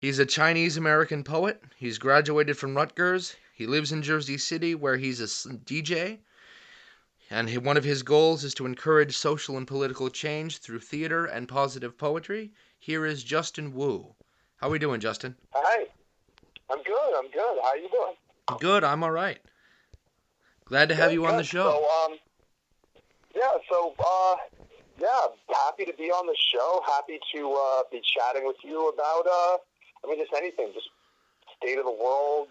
He's a Chinese-American poet. He's graduated from Rutgers. He lives in Jersey City where he's a DJ. And one of his goals is to encourage social and political change through theater and positive poetry. Here is Justin Wu. How are we doing, Justin? Hi, I'm good. I'm good. How are you doing? Good, I'm all right. Glad to have Good, you on the good. show. Yeah, so, yeah, happy to be on the show. Happy to be chatting with you about, just anything, just state of the world,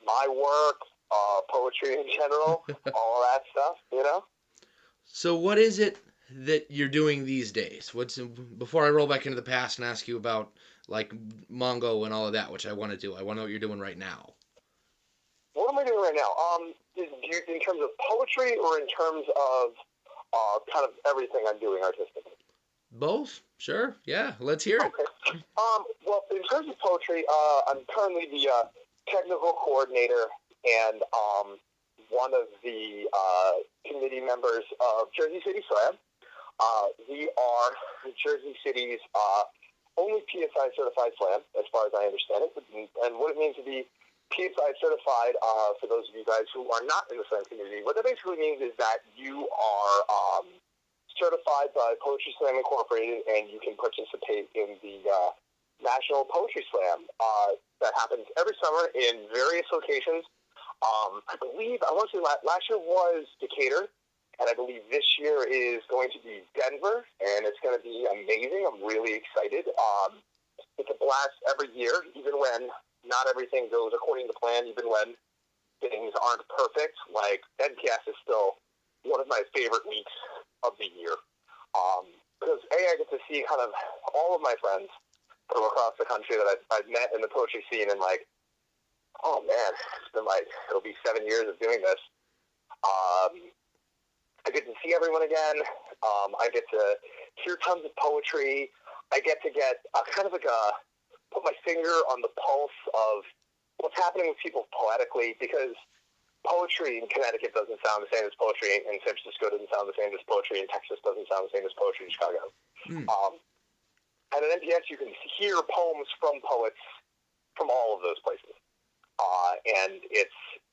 my work, poetry in general, all that stuff. So, what is it that you're doing these days? What's before I roll back into the past and ask you about like Mongo and all of that, which I want to do. I want to know what you're doing right now. What am I doing right now? In terms of poetry or in terms of kind of everything I'm doing artistically? Both? Sure. Yeah. Let's hear it. Okay. Well, in terms of poetry, I'm currently the technical coordinator and one of the committee members of Jersey City Slam. We are Jersey City's only PSI certified slam, as far as I understand it. And what it means to be PSI certified, for those of you guys who are not in the slam community, what that basically means is that you are certified by Poetry Slam Incorporated, and you can participate in the National Poetry Slam that happens every summer in various locations. I want to say last year was Decatur, and I believe this year is going to be Denver, and it's going to be amazing. I'm really excited. It's a blast every year, even when not everything goes according to plan, even when things aren't perfect. Like, NPS is still one of my favorite weeks of the year. Because, I get to see kind of all of my friends from across the country that I've met in the poetry scene, and like, oh man, it's been like, it'll be 7 years of doing this. I get to see everyone again. I get to hear tons of poetry. I get to kind of like put my finger on the pulse of what's happening with people poetically, because poetry in Connecticut doesn't sound the same as poetry in San Francisco, doesn't sound the same as poetry in Texas, doesn't sound the same as poetry in Chicago. Mm. And at NPS, you can hear poems from poets from all of those places. And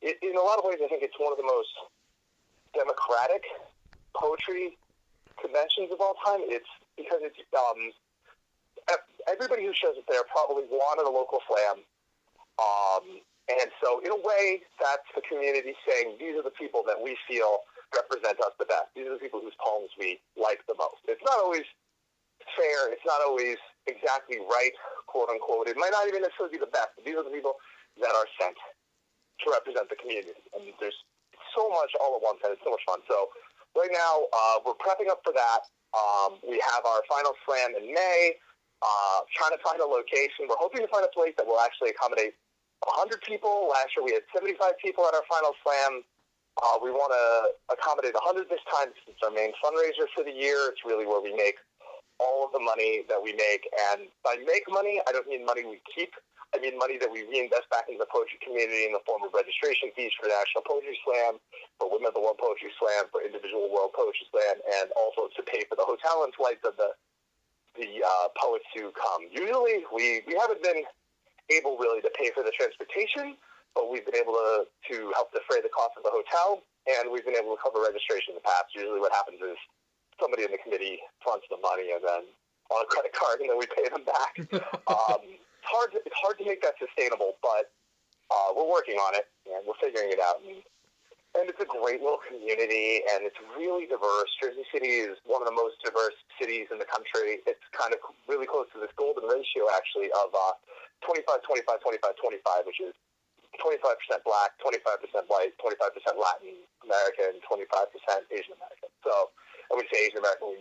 in a lot of ways, I think it's one of the most democratic poetry conventions of all time. It's because it's everybody who shows up there probably wanted a local slam. And so, in a way, that's the community saying, these are the people that we feel represent us the best. These are the people whose poems we like the most. It's not always fair. It's not always exactly right, quote unquote. It might not even necessarily be the best, but these are the people that are sent to represent the community. And there's so much all at once, and it's so much fun. So right now, we're prepping up for that. We have our final slam in May, trying to find a location. We're hoping to find a place that will actually accommodate 100 people. Last year we had 75 people at our final slam. We want to accommodate 100 this time. It's our main fundraiser for the year. It's really where we make all of the money that we make. And by make money, I don't mean money we keep. I mean money that we reinvest back into the poetry community in the form of registration fees for National Poetry Slam, for Women of the World Poetry Slam, for Individual World Poetry Slam, and also to pay for the hotel and flights of the poets who come. Usually we haven't been able really to pay for the transportation, but we've been able to help defray the cost of the hotel, and we've been able to cover registration in the past. Usually what happens is somebody in the committee fronts the money and then on a credit card, and then we pay them back. It's hard to make that sustainable, but we're working on it, and we're figuring it out. And it's a great little community, and it's really diverse. Jersey City is one of the most diverse cities in the country. It's kind of really close to this golden ratio, actually, of 25, 25, 25, 25, which is 25% Black, 25% White, 25% Latin American, 25% Asian American. So, and when we say Asian American,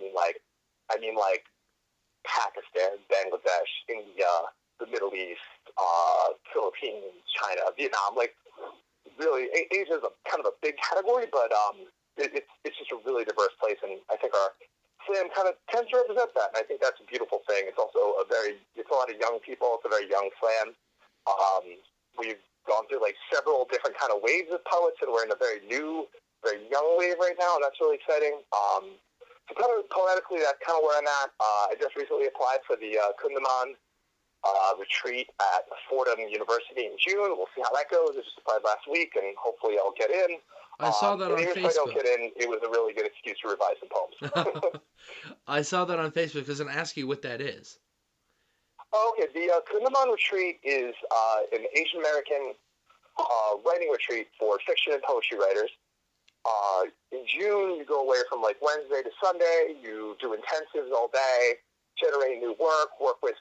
I mean Pakistan, Bangladesh, India, the Middle East, Philippines, China, Vietnam. Like, really, Asia is kind of a big category, but it's just a really diverse place, and I think our slam kind of tends to represent that, and I think that's a beautiful thing. It's also it's a lot of young people. It's a very young slam. We've gone through like several different kind of waves of poets, and we're in a very new, very young wave right now, and that's really exciting. So kind of poetically, that's kind of where I'm at. I just recently applied for the Kundaman retreat at Fordham University in June. We'll see how that goes. I just applied last week, and hopefully I'll get in. I saw that on even Facebook. if I don't get in, it was a really good excuse to revise some poems. I saw that on Facebook because I asked you what that is. Oh, okay. The Kundaman retreat is an Asian American writing retreat for fiction and poetry writers. In June, you go away from like Wednesday to Sunday. You do intensives all day, generate new work with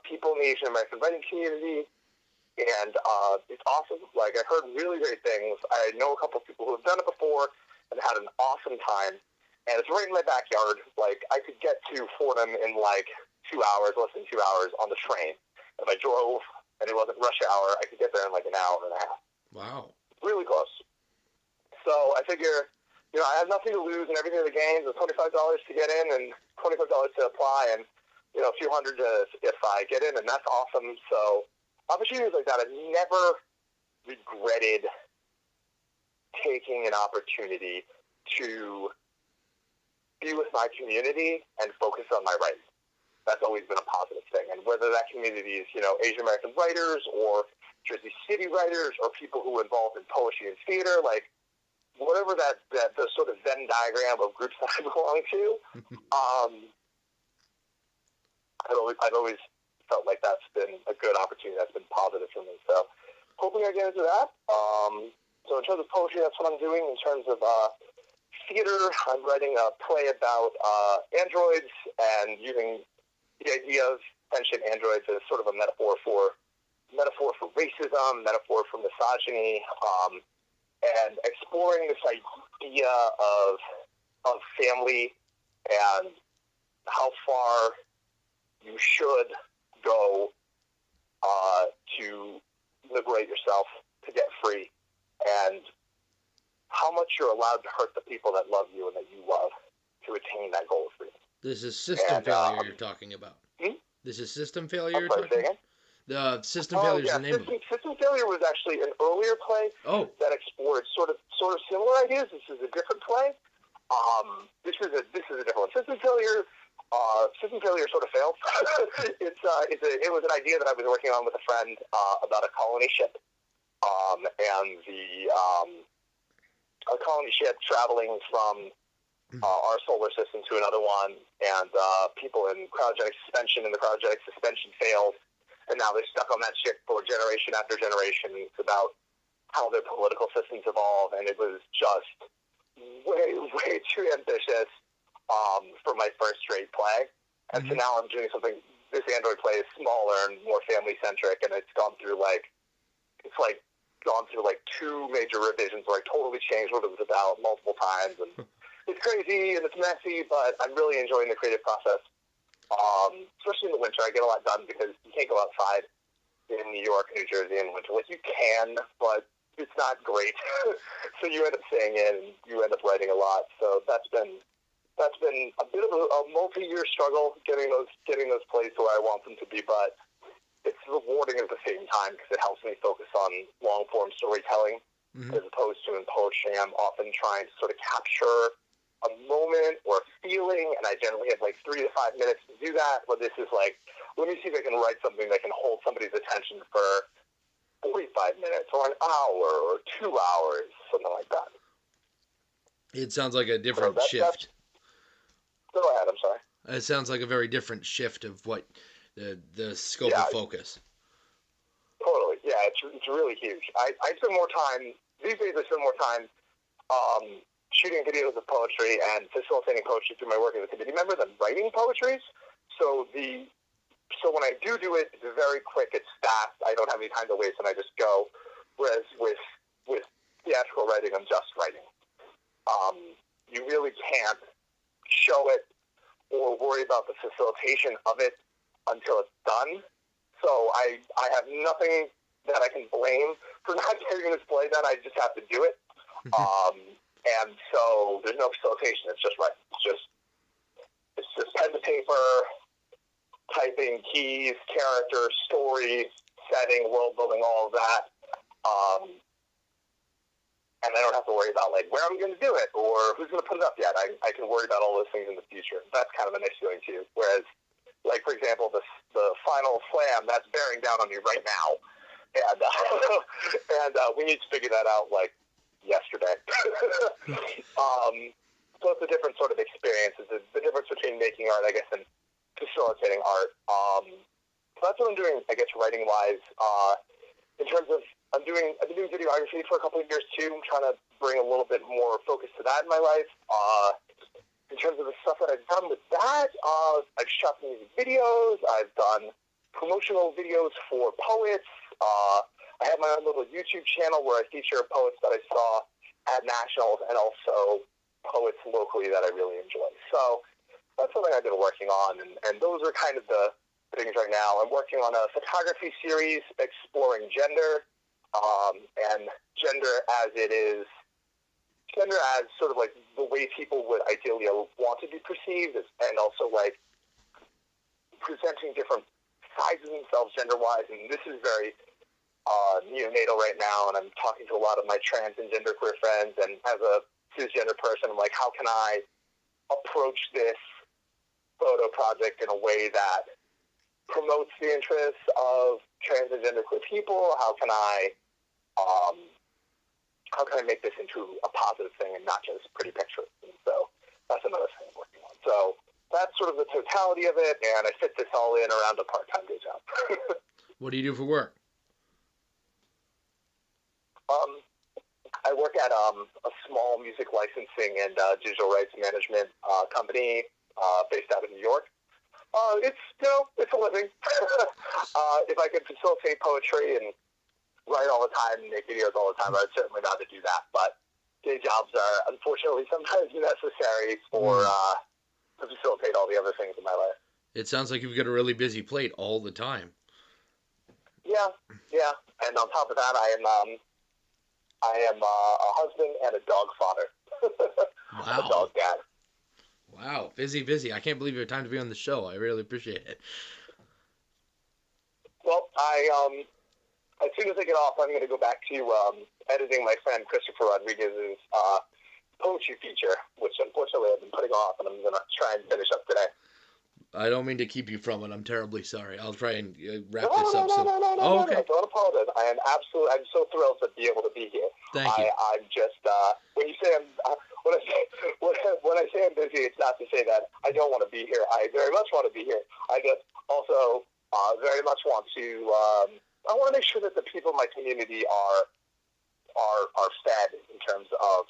people in the Asian American writing community. And it's awesome. Like, I've heard really great things. I know a couple of people who have done it before and had an awesome time. And it's right in my backyard. Like, I could get to Fordham in like 2 hours, less than 2 hours on the train. If I drove and it wasn't rush hour, I could get there in like an hour and a half. Wow. Really close. So I figure, I have nothing to lose and everything to gain. It's $25 to get in and $25 to apply, and a few hundred if I get in, and that's awesome. So opportunities like that, I've never regretted taking an opportunity to be with my community and focus on my writing. That's always been a positive thing. And whether that community is, Asian American writers or Jersey City writers or people who are involved in poetry and theater, like whatever the sort of Venn diagram of groups that I belong to, I've always felt like that's been a good opportunity. That's been positive for me. So hoping I get into that. So in terms of poetry, that's what I'm doing. In terms of theater, I'm writing a play about androids and using the idea of sentient androids as sort of a metaphor for racism, metaphor for misogyny, and exploring this idea of family and how far you should go to liberate yourself, to get free, and how much you're allowed to hurt the people that love you and that you love to attain that goal of freedom. This is system failure you're talking about. This is system failure you're talking about? The system failure is the name of it. System failure was actually an earlier play that explored sort of similar ideas. This is a different play. This is a different one. System failure sort of failed. It was an idea that I was working on with a friend about a colony ship, and a colony ship traveling from our solar system to another one, and people in cryogenic suspension, and the cryogenic suspension failed, and now they're stuck on that ship for generation after generation. It's about how their political systems evolve, and it was just way, way too ambitious for my first straight play. And so now I'm doing something. This Android play is smaller and more family-centric, and it's gone through two major revisions where I totally changed what it was about multiple times, and it's crazy and it's messy, but I'm really enjoying the creative process. Especially in the winter, I get a lot done because you can't go outside in New York, New Jersey in winter. Like, you can, but it's not great. So you end up staying in, and you end up writing a lot. So that's been a bit of a multi-year struggle getting those plays to where I want them to be, but it's rewarding at the same time because it helps me focus on long-form storytelling as opposed to in poetry. I'm often trying to sort of capture a moment or a feeling, and I generally have like 3 to 5 minutes to do that. But this is like, let me see if I can write something that can hold somebody's attention for 45 minutes or an hour or 2 hours, something like that. It sounds like a different shift. Go ahead, I'm sorry. It sounds like a very different shift of what the scope of focus. Totally, yeah, it's really huge. I spend more time, these days I spend more time shooting videos of poetry and facilitating poetry through my work as a committee member than writing poetry. So when I do it, it's very quick, it's fast, I don't have any time to waste, and I just go. Whereas with theatrical writing, I'm just writing. You really can't show it or worry about the facilitation of it until it's done. So I have nothing that I can blame for not getting this play done. I just have to do it. And so there's no facilitation. It's just writing. It's just pen to paper, typing, keys, character, story, setting, world building, all of that. And I don't have to worry about like where I'm going to do it or who's going to put it up yet. I can worry about all those things in the future. That's kind of a nice feeling too. Whereas Like, for example, the final slam that's bearing down on me right now, and we need to figure that out like yesterday. So it's a different sort of experience. It's the difference between making art, I guess, and facilitating art. So that's what I'm doing, I guess, writing-wise. In terms of, I've been doing videography for a couple of years, too. I'm trying to bring a little bit more focus to that in my life. In terms of the stuff that I've done with that, I've shot music videos. I've done promotional videos for poets. I have my own little YouTube channel where I feature poets that I saw at nationals and also poets locally that I really enjoy. So that's something I've been working on, and those are kind of the things right now. I'm working on a photography series exploring gender, and gender as sort of like the way people would ideally want to be perceived, and also like presenting different sides of themselves gender-wise. And this is very neonatal right now, and I'm talking to a lot of my trans and genderqueer friends, and as a cisgender person, I'm like, how can I approach this photo project in a way that promotes the interests of trans and genderqueer people? How can I make this into a positive thing and not just pretty pictures? And so that's another thing I'm working on. So that's sort of the totality of it, and I fit this all in around a part-time day job. What do you do for work? I work at a small music licensing and digital rights management company based out of New York. It's a living. If I could facilitate poetry and write all the time and make videos all the time, I'd certainly rather do that. But day jobs are unfortunately sometimes necessary for to facilitate all the other things in my life. It sounds like you've got a really busy plate all the time. Yeah. And on top of that, I am a husband and a dog father. Wow. I'm a dog dad. Wow, busy. I can't believe you have time to be on the show. I really appreciate it. Well, as soon as I get off, I'm going to go back to editing my friend Christopher Rodriguez's poetry feature, which unfortunately I've been putting off, and I'm going to try and finish up today. I don't mean to keep you from it. I'm terribly sorry. I'll try and wrap No, this up soon. No, Okay. don't apologize. I'm so thrilled to be able to be here. Thank you. I'm just when you say when I say I'm busy, it's not to say that I don't want to be here. I very much want to be here. I just also very much want to. I want to make sure that the people in my community are fed in terms of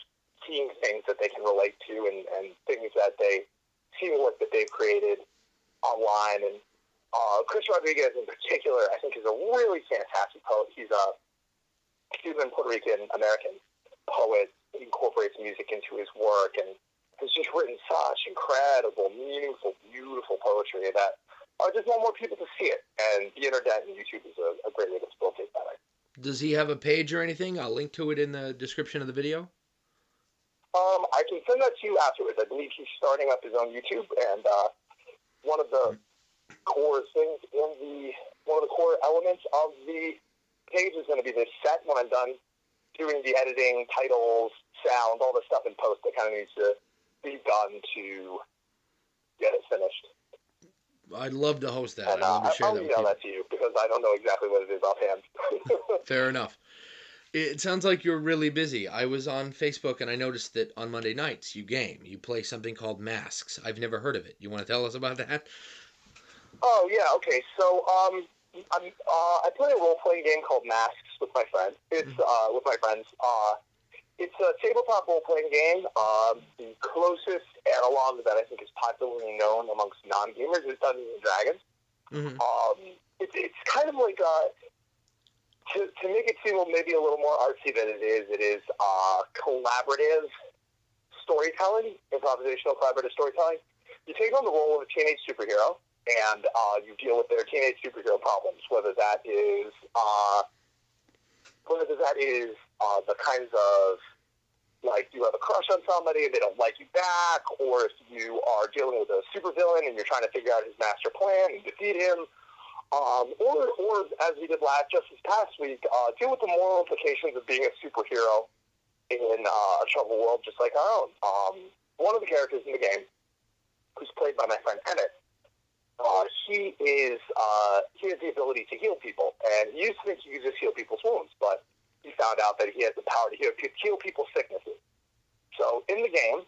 seeing things that they can relate to and things that they see work that they've created online. And Chris Rodriguez in particular, I think, is a really fantastic poet. He's a Cuban, Puerto Rican, American poet. He incorporates music into his work and has just written such incredible, meaningful, beautiful poetry that I just want more people to see it. And the internet and YouTube is a great way to facilitate that. Does he have a page or anything? I'll link to it in the description of the video. I can send that to you afterwards. I believe he's starting up his own YouTube, and one of the core things one of the core elements of the page is going to be this set when I'm done doing the editing, titles, sound, all the stuff in post that kind of needs to be done to get it finished. I'd love to host that. And, I'd love to share I'll that with email you. that to you because I don't know exactly what it is offhand. Fair enough. It sounds like you're really busy. I was on Facebook and I noticed that on Monday nights you game. You play something called Masks. I've never heard of it. You want to tell us about that? Oh, yeah, okay. So I play a role-playing game called Masks with my friends. It's with my friends. It's a tabletop role-playing game. The closest analog that I think is popularly known amongst non-gamers is Dungeons and Dragons. Mm-hmm. It's kind of like to make it seem maybe a little more artsy than it is collaborative storytelling, improvisational collaborative storytelling. You take on the role of a teenage superhero, and you deal with their teenage superhero problems, whether that is the kinds of, like, you have a crush on somebody and they don't like you back, or if you are dealing with a supervillain and you're trying to figure out his master plan and defeat him, or as we did just this past week, deal with the moral implications of being a superhero in a troubled world just like our own. One of the characters in the game, who's played by my friend Emmett, He has the ability to heal people, and he used to think he could just heal people's wounds, but he found out that he has the power to heal people's sicknesses. So in the game,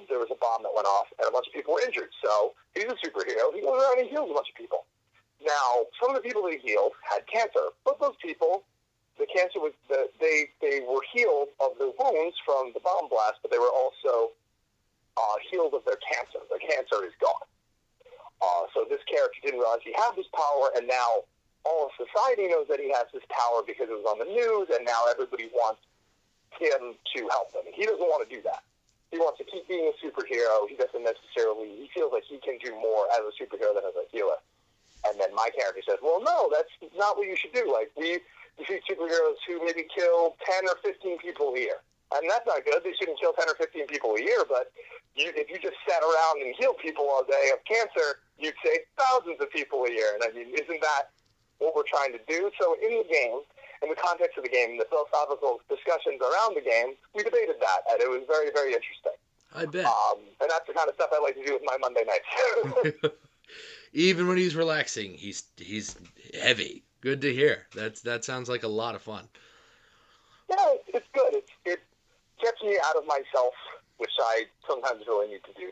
there was a bomb that went off, and a bunch of people were injured. So he's a superhero. He goes around and heals a bunch of people. Now, some of the people that he healed had cancer, but those people, the cancer was they were healed of their wounds from the bomb blast, but they were also healed of their cancer. Their cancer is gone. So this character didn't realize he had this power, and now all of society knows that he has this power because it was on the news, and now everybody wants him to help them. And he doesn't want to do that. He wants to keep being a superhero. He doesn't necessarily, he feels like he can do more as a superhero than as a healer. And then my character says, well, no, that's not what you should do. Like, we see superheroes who maybe kill 10 or 15 people a year. And that's not good. They shouldn't kill 10 or 15 people a year, but if you just sat around and healed people all day of cancer, you'd save thousands of people a year. And I mean, isn't that what we're trying to do? So in the game, in the context of the game, the philosophical discussions around the game, we debated that, and it was very, very interesting. I bet. And that's the kind of stuff I like to do with my Monday nights. Even when he's relaxing, he's heavy. Good to hear. That sounds like a lot of fun. Yeah, it's good. It gets me out of myself, which I sometimes really need to do.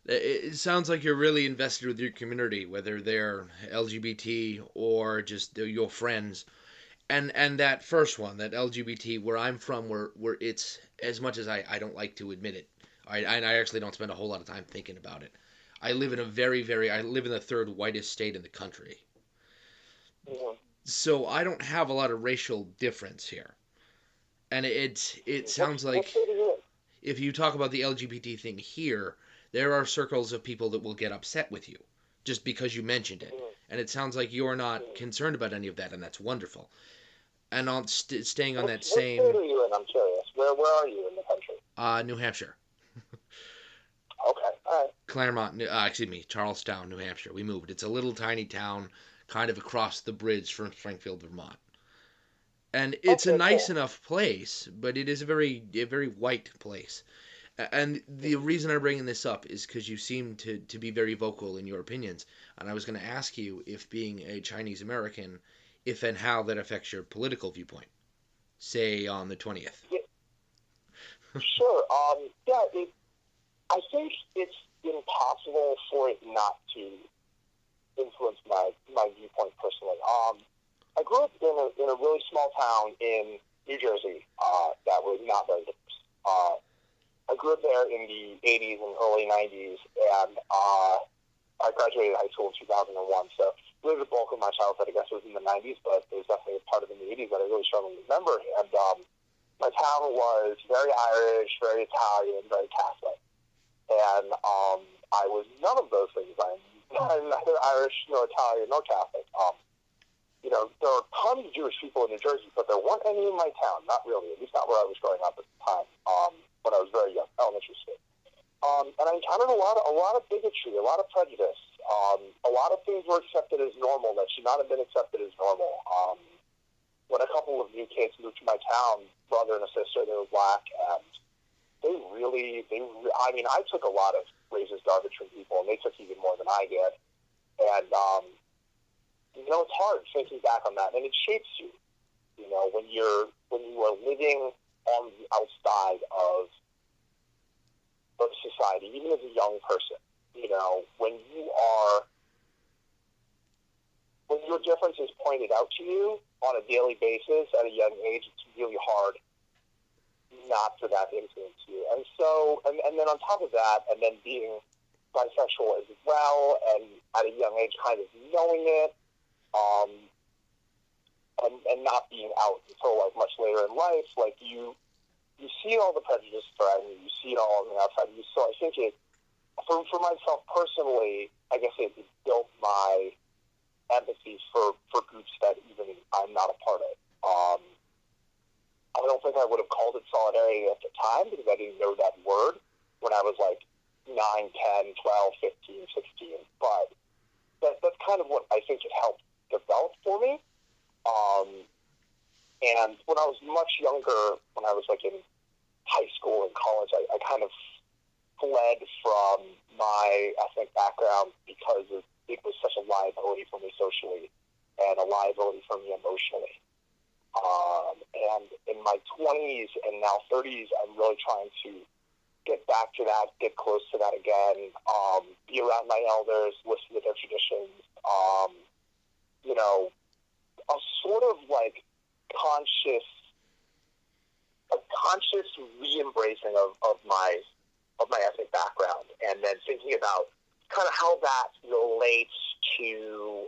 It sounds like you're really invested with your community, whether they're LGBT or just your friends. And that first one, that LGBT, where I'm from, where it's, as much as I don't like to admit it, I actually don't spend a whole lot of time thinking about it. I live in I live in the third whitest state in the country. Mm-hmm. So I don't have a lot of racial difference here. And it sounds like if you talk about the LGBT thing here, there are circles of people that will get upset with you just because you mentioned it. And it sounds like you're not concerned about any of that, and that's wonderful. And on staying on that same... What state are you in? I'm curious. Where are you in the country? New Hampshire. Okay, all right. Claremont, Charlestown, New Hampshire. We moved. It's a little tiny town kind of across the bridge from Springfield, Vermont. And it's a nice enough place, but it is a very white place. And the reason I'm bringing this up is because you seem to be very vocal in your opinions. And I was going to ask you if being a Chinese American, if and how that affects your political viewpoint, say on the 20th. Yeah. Sure. I think it's impossible for it not to influence my viewpoint personally. I grew up in a really small town in New Jersey that was not very diverse. I grew up there in the 80s and early 90s, and I graduated high school in 2001. So really the bulk of my childhood, I guess, was in the 90s, but there was definitely a part of it in the 80s that I really strongly remember. And my town was very Irish, very Italian, very Catholic. And I was none of those things. I'm neither Irish, nor Italian, nor Catholic. There are tons of Jewish people in New Jersey, but there weren't any in my town. Not really, at least not where I was growing up at the time, when I was very young, elementary school. And I encountered a lot of bigotry, a lot of prejudice. A lot of things were accepted as normal that should not have been accepted as normal. When a couple of new kids moved to my town, brother and a sister, they were black, and I took a lot of racist garbage from people, and they took even more than I did. And, it's hard thinking back on that, and it shapes you, when you are living on the outside of society, even as a young person, when your difference is pointed out to you on a daily basis at a young age, it's really hard not for that to influence you. And so, and then on top of that, and then being bisexual as well, and at a young age kind of knowing it, and not being out until much later in life, you see all the prejudice threatened, you see it all on the outside. So I think for myself personally, I guess it built my empathy for groups that even I'm not a part of. I don't think I would have called it solidarity at the time because I didn't know that word when I was 9, 10, 12, 15, 16. But that's kind of what I think it helped develop for me. And when I was much younger, when I was in high school and college, I kind of fled from my ethnic background because it was such a liability for me socially and a liability for me emotionally. And in my 20s and now 30s, I'm really trying to get back to that, get close to that again, be around my elders, listen to their traditions, a sort of like a conscious re-embracing of my ethnic background, and then thinking about kind of how that relates to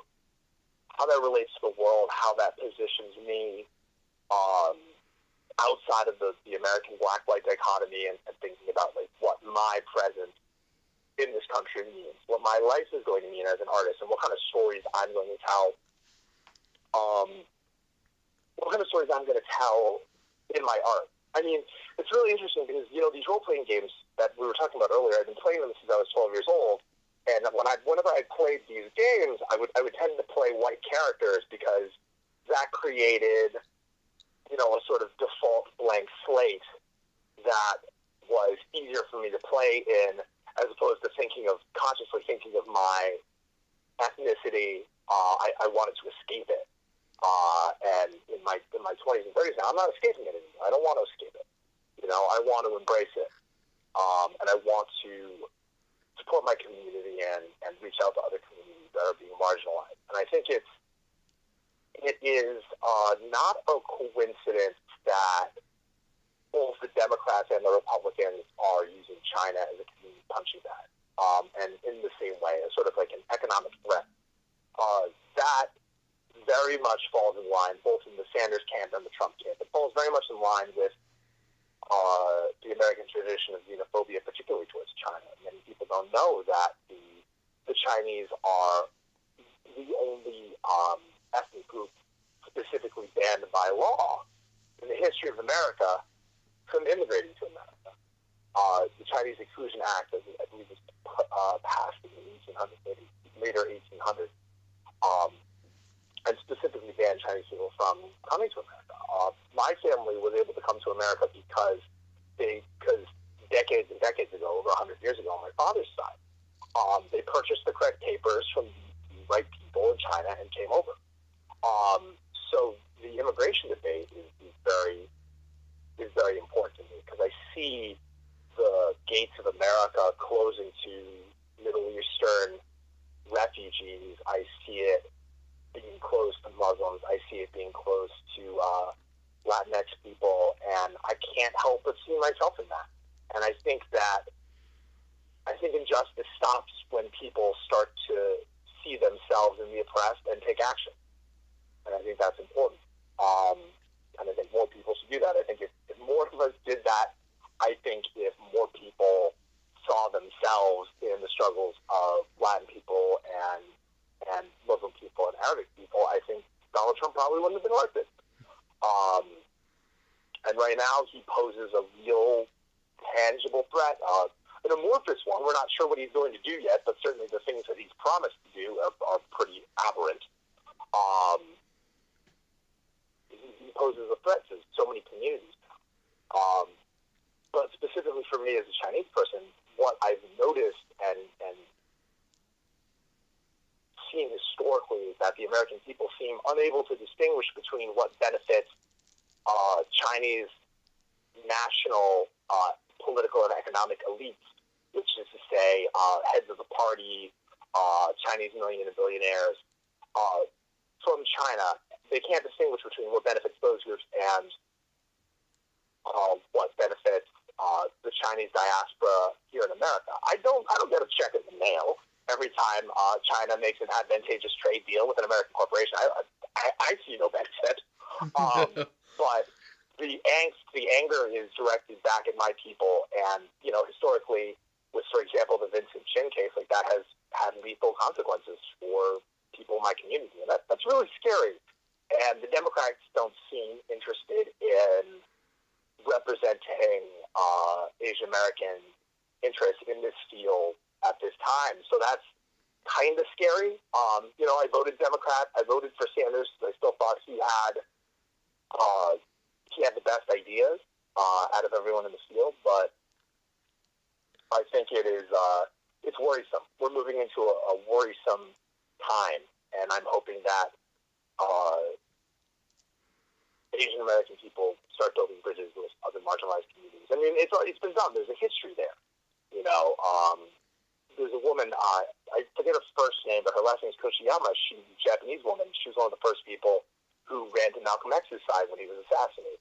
the world, how that positions me outside of the American black-white dichotomy, and thinking about like what my presence in this country means, what my life is going to mean as an artist, and what kind of stories I'm going to tell. What kind of stories I'm going to tell in my art. I mean, it's really interesting because, these role-playing games that we were talking about earlier, I've been playing them since I was 12 years old, and whenever I played these games, I would tend to play white characters because that created, a sort of default blank slate that was easier for me to play in, as opposed to consciously thinking of my ethnicity. I wanted to escape it. And in my 20s and 30s now, I'm not escaping it anymore. I don't want to escape it. I want to embrace it. And I want to support my community and reach out to other communities that are being marginalized. And I think it is not a coincidence that both the Democrats and the Republicans are using China as a community punching bag. And in the same way, as sort of like an economic threat. That very much falls in line, both in the Sanders camp and the Trump camp. It falls very much in line with the American tradition of xenophobia, particularly towards China. Many people don't know that the Chinese are the only ethnic group specifically banned by law in the history of America from immigrating to America. The Chinese Exclusion Act, I believe, was passed in the 1800s, maybe later 1800s. And specifically banned Chinese people from coming to America. My family was able to come to America because decades and decades ago, over 100 years ago, on my father's side, they purchased the correct papers from the right people in China and came over. So the immigration debate is very important to me because I see the gates of America closing to Middle Eastern refugees. I see it being closed to Muslims. I see it being closed to Latinx people, and I can't help but see myself in that. And I think injustice stops when people start to see themselves in the oppressed and take action. And I think that's important. And I think more people should do that. I think if more of us did that, I think if more people saw themselves in the struggles of Latin people and Muslim people and Arabic people, I think Donald Trump probably wouldn't have been elected. And right now he poses a real tangible threat, an amorphous one. We're not sure what he's going to do yet, but certainly the things that he's promised to do are pretty aberrant. He poses a threat to so many communities now. But specifically for me as a Chinese person, what I've noticed and seen historically is that the American people seem unable to distinguish between what benefits Chinese national political and economic elites, which is to say heads of the party, Chinese millionaires and billionaires from China. They can't distinguish between what benefits those groups and what benefits the Chinese diaspora here in America. I don't get a check in the mail every time China makes an advantageous trade deal with an American corporation. I see no benefit. But the angst, the anger is directed back at my people. And, historically, with, for example, the Vincent Chin case, like that has had lethal consequences for people in my community. And that's really scary. And the Democrats don't seem interested in representing Asian American interests in this field at this time. So that's kind of scary. I voted Democrat. I voted for Sanders. I still thought he had the best ideas out of everyone in the field. But I think it is it's worrisome. We're moving into a worrisome time, and I'm hoping that Asian American people start building bridges with other marginalized communities. I mean, it's been done. There's a history there. You know, there's a woman, I forget her first name, but her last name is Kochiyama. She's a Japanese woman. She was one of the first people who ran to Malcolm X's side when he was assassinated.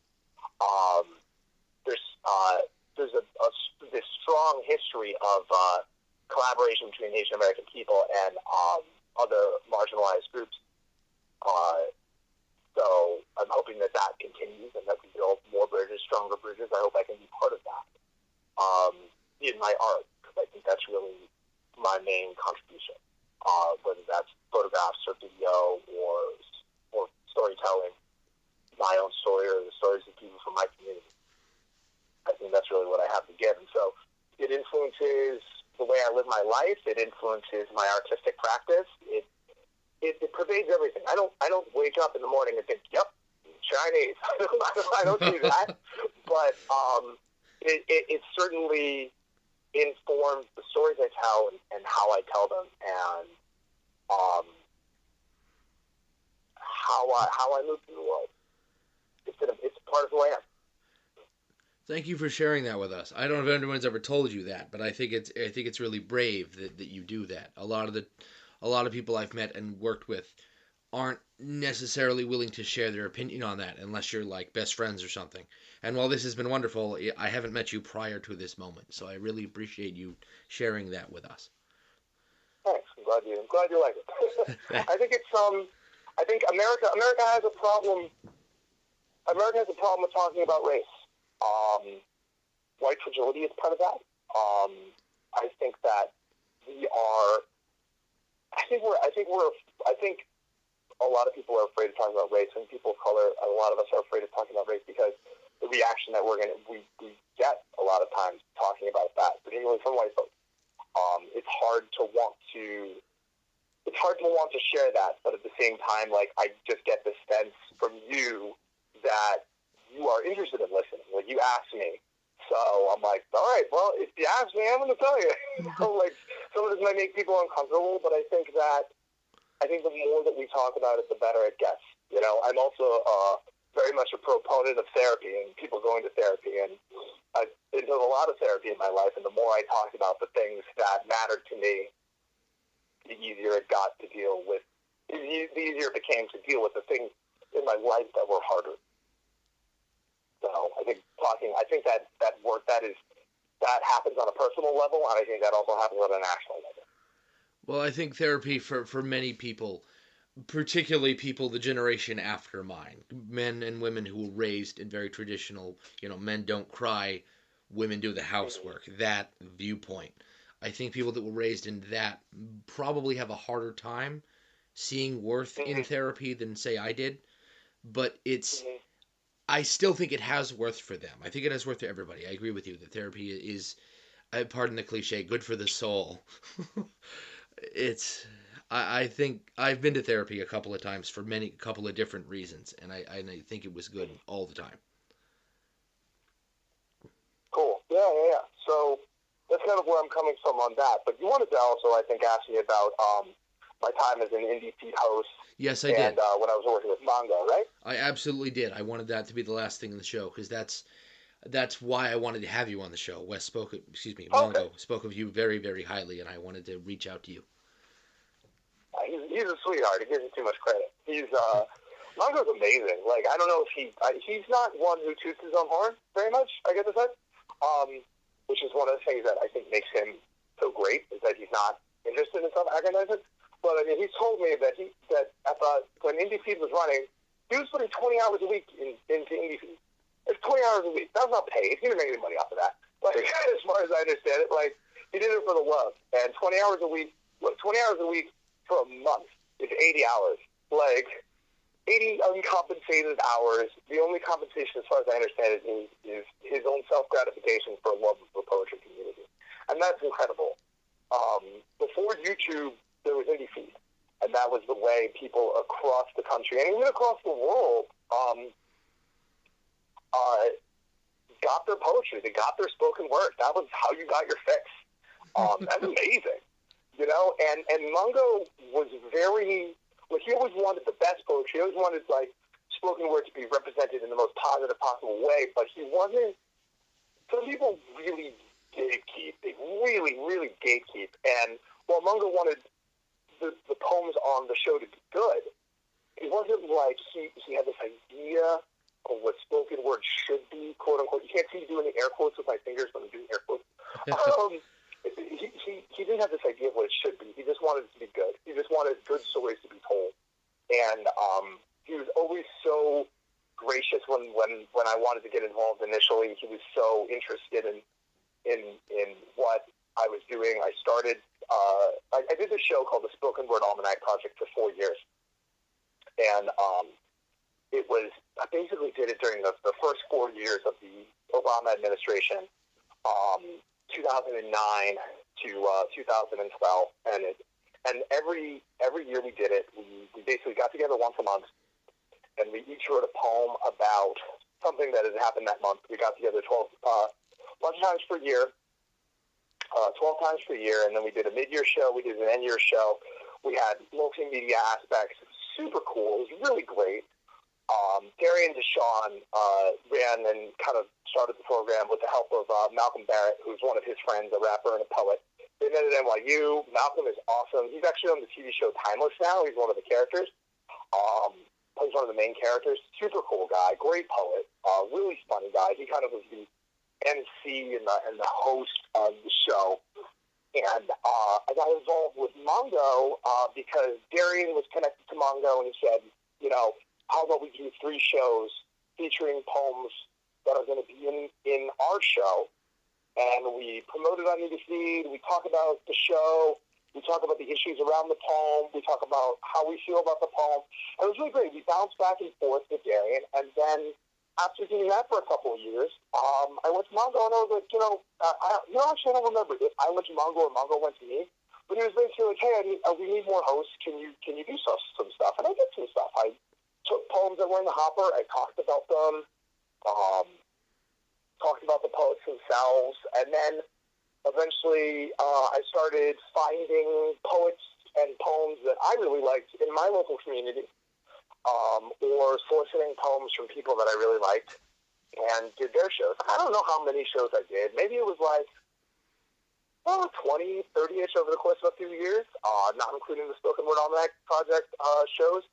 There's this strong history of collaboration between Asian American people and other marginalized groups. So I'm hoping that continues and that we build more bridges, stronger bridges. I hope I can be part of that in my art, because I think that's really my main contribution, whether that's photographs or video or storytelling, my own story or the stories of people from my community. I think that's really what I have to give. And so it influences the way I live my life. It influences my artistic practice. It pervades everything. I don't wake up in the morning and think, yep, Chinese. I don't do that. But it certainly informs the stories I tell and how I tell them, and how I move through the world. It's part of who I am. Thank you for sharing that with us. I don't know if anyone's ever told you that, but I think it's really brave that you do that. A lot of people I've met and worked with aren't necessarily willing to share their opinion on that unless you're like best friends or something. And while this has been wonderful, I haven't met you prior to this moment, so I really appreciate you sharing that with us. Thanks. I'm glad you like it. I think I think America has a problem. America has a problem with talking about race. White fragility is part of that. I think that I think a lot of people are afraid of talking about race, and people of color, a lot of us are afraid of talking about race because the reaction that we get a lot of times talking about that, particularly from white folks. It's hard to want to share that, but at the same time, like, I just get the sense from you that you are interested in listening. Like, you asked me, so I'm like, all right, well, if you ask me, I'm going to tell you. Like, some of this might make people uncomfortable, but I think the more that we talk about it, the better it gets. You know, I'm also very much a proponent of therapy and people going to therapy, and I've been doing a lot of therapy in my life, and the more I talked about the things that mattered to me, the easier it got to deal with, the easier it became to deal with the things in my life that were harder. So I think that happens on a personal level, and I think that also happens on a national level. Well, I think therapy for many people, particularly people the generation after mine, men and women who were raised in very traditional, men don't cry, women do the housework, that viewpoint. I think people that were raised in that probably have a harder time seeing worth in therapy than, say, I did. But I still think it has worth for them. I think it has worth to everybody. I agree with you that therapy is, pardon the cliche, good for the soul. I think I've been to therapy a couple of times for a couple of different reasons, and I think it was good all the time. Cool. Yeah. So that's kind of where I'm coming from on that. But you wanted to also, I think, ask me about my time as an indie feed host. Yes, I did. And when I was working with manga, right? I absolutely did. I wanted that to be the last thing in the show, because that's why I wanted to have you on the show. Mongo spoke of you very, very highly, and I wanted to reach out to you. He's a sweetheart. He gives him too much credit. Mongo's amazing. Like, I don't know if he's not one who toots his own horn very much, I get the sense, which is one of the things that I think makes him so great, is that he's not interested in self-aggrandizing. But I mean, he's told me that when Indie Feed was running, he was putting 20 hours a week into Indie Feed. It's 20 hours a week. That's not paid. He didn't make any money off of that. Like, as far as I understand it, like, he did it for the love. And 20 hours a week for a month is 80 hours. Like, 80 uncompensated hours. The only compensation, as far as I understand it, is his own self-gratification for love of the poetry community. And that's incredible. Before YouTube, there was Indie Feed. And that was the way people across the country, and even across the world, got their poetry. They got their spoken word. That was how you got your fix. That's amazing. You know, and Mungo was very, like, he always wanted the best poetry. He always wanted, like, spoken word to be represented in the most positive possible way, but he wasn't, some people really gatekeep. They really, really gatekeep. And while Mungo wanted the poems on the show to be good, it wasn't like he had this idea of what spoken word should be, quote unquote. You can't see me doing the air quotes with my fingers, but I'm doing air quotes. He didn't have this idea of what it should be. He just wanted it to be good. He just wanted good stories to be told. And he was always so gracious when I wanted to get involved initially. He was so interested in what I was doing. I started, I did this show called the Spoken Word Almanac Project for 4 years. And it was, I basically did it during the first 4 years of the Obama administration, 2009 to 2012. And every year we did it, we basically got together once a month, and we each wrote a poem about something that had happened that month. We got together 12 bunch of times per year, 12 times per year, and then we did a mid-year show, we did an end-year show. We had multimedia aspects. Super cool. It was really great. Darian Deshawn ran and kind of started the program with the help of Malcolm Barrett, who's one of his friends, a rapper and a poet. They met at NYU. Malcolm is awesome. He's actually on the TV show Timeless now. He's one of the characters. He's one of the main characters. Super cool guy. Great poet. Really funny guy. He kind of was the MC and the host of the show. And I got involved with Mongo because Darian was connected to Mongo, and he said, you know, how about we do 3 shows featuring poems that are going to be in our show? And we promote it on Newsfeed. We talk about the show. We talk about the issues around the poem. We talk about how we feel about the poem. And it was really great. We bounced back and forth with Darian. And then after doing that for a couple of years, I went to Mongo, and I was like, actually, I don't remember if I went to Mongo or Mongo went to me. But he was basically like, hey, we need more hosts. Can you do some stuff? And I did some stuff. I took poems that were in the hopper. I talked about them. Talked about the poets themselves, and then eventually I started finding poets and poems that I really liked in my local community, or soliciting poems from people that I really liked, and did their shows. I don't know how many shows I did. Maybe it was like 20, 30-ish over the course of a few years, not including the Spoken Word Almanac Project shows.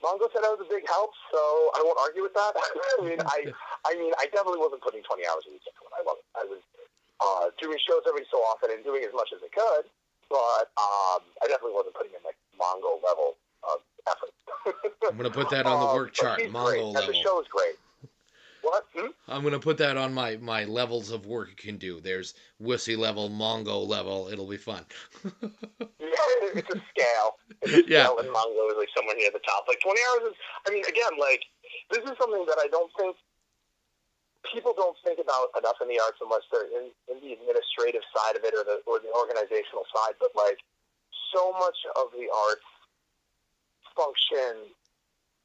Mongo said I was a big help, so I won't argue with that. I mean, I definitely wasn't putting 20 hours a week into it. I was doing shows every so often and doing as much as I could, but I definitely wasn't putting in like Mongo level of effort. I'm going to put that on the work chart, Mongo level. And the show is great. What? I'm going to put that on my levels of work you can do. There's Wussy level, Mongo level. It'll be fun. Yeah, it's a scale. Scale, and Mongo is like somewhere near the top. Like 20 hours is, I mean, again, like, this is something that I don't think people don't think about enough in the arts unless they're in the administrative side of it or the organizational side. But, like, so much of the arts function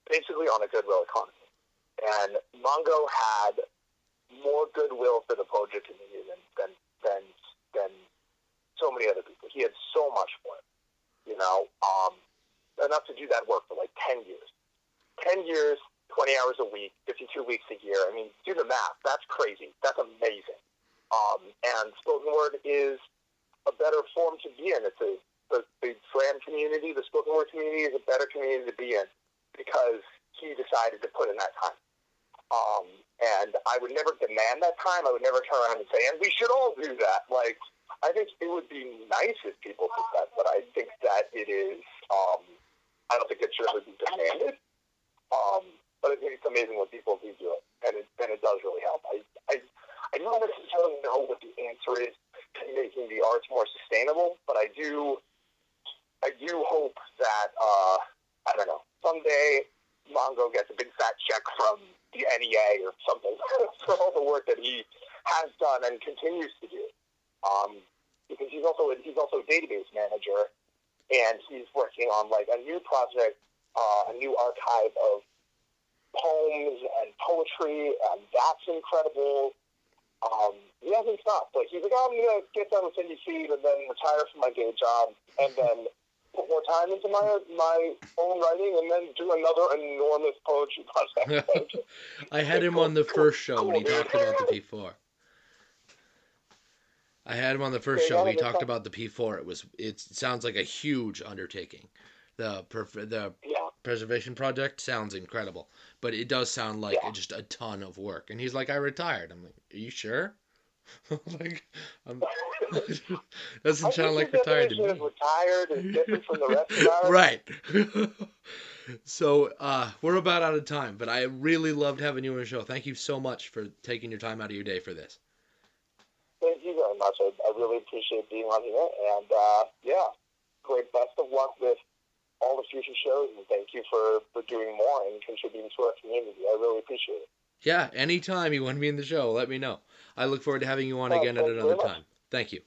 basically on a goodwill economy. And Mongo had more goodwill for the poetry community than so many other people. He had so much for it, enough to do that work for like 10 years. 10 years, 20 hours a week, 52 weeks a year. I mean, do the math. That's crazy. That's amazing. And spoken word is a better form to be in. The slam community, the spoken word community is a better community to be in because he decided to put in that time. And I would never demand that time. I would never turn around and say, and we should all do that. Like, I think it would be nice if people did that, but I think that it is, I don't think it should ever be demanded. But I think it's amazing when people do it, and it does really help. I don't necessarily know what the answer is to making the arts more sustainable, but I do hope that, I don't know, someday Mongo gets a big fat check from the NEA or something for all the work that he has done and continues to do. Because he's also a database manager, and he's working on like a new project, a new archive of poems and poetry, and that's incredible. He hasn't stopped. But he's like, oh, I'm going to get done with Indie Feed and then retire from my day job and then put more time into my own writing and then do another enormous poetry project. I had him on the first show when he talked about the P4. I had him on the first show. He talked about the P4. It sounds like a huge undertaking. The preservation project sounds incredible, but it does sound like just a ton of work. And he's like, I retired. I'm like, are you sure? Like, doesn't sound like retired to me. Retired is different from the rest of ours. Right. So we're about out of time, but I really loved having you on the show. Thank you so much for taking your time out of your day for this. Thank you very much. I really appreciate being on here. And, great best of luck with all the future shows. And thank you for doing more and contributing to our community. I really appreciate it. Yeah, anytime you want to be in the show, let me know. I look forward to having you on again at another time. Thank you.